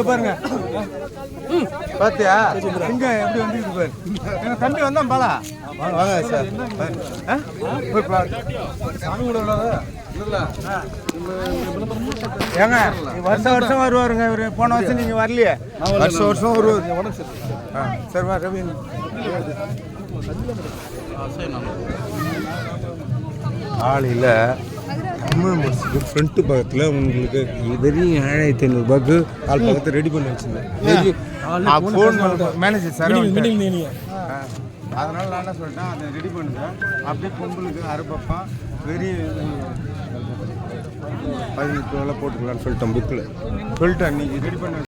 பாருங்க பாத்தியா இங்க எப்படி வந்துருக்கு பாரு. எங்க தம்பி வந்தான் பாலா. வாங்க சார். சாமி கூட ஏங்க வருஷம் வருஷம் வருவாருங்க இவரு. போன வருஷம் நீங்க வரலையே, வருஷம் வருஷம் வருவாரு. சரி வா ரவி. காலையில் தமிழ் மனசுக்கு ஃப்ரண்ட்டு பக்கத்தில் உங்களுக்கு வெறும் 7500 கால் பக்கத்தை ரெடி பண்ணி வச்சுருந்தேன். ஃபோன் மேனேஜர் சார் அதனால் நான் என்ன சொல்லிட்டேன், அதை ரெடி பண்ணுங்கள். அப்படியே பொங்கலுக்கு அரைப்பப்பான் வெறும் 18 ரூபாய் போட்டுக்கலான்னு சொல்லிட்டேன். புக்கில் சொல்லிட்டேன். நீங்கள் ரெடி பண்ண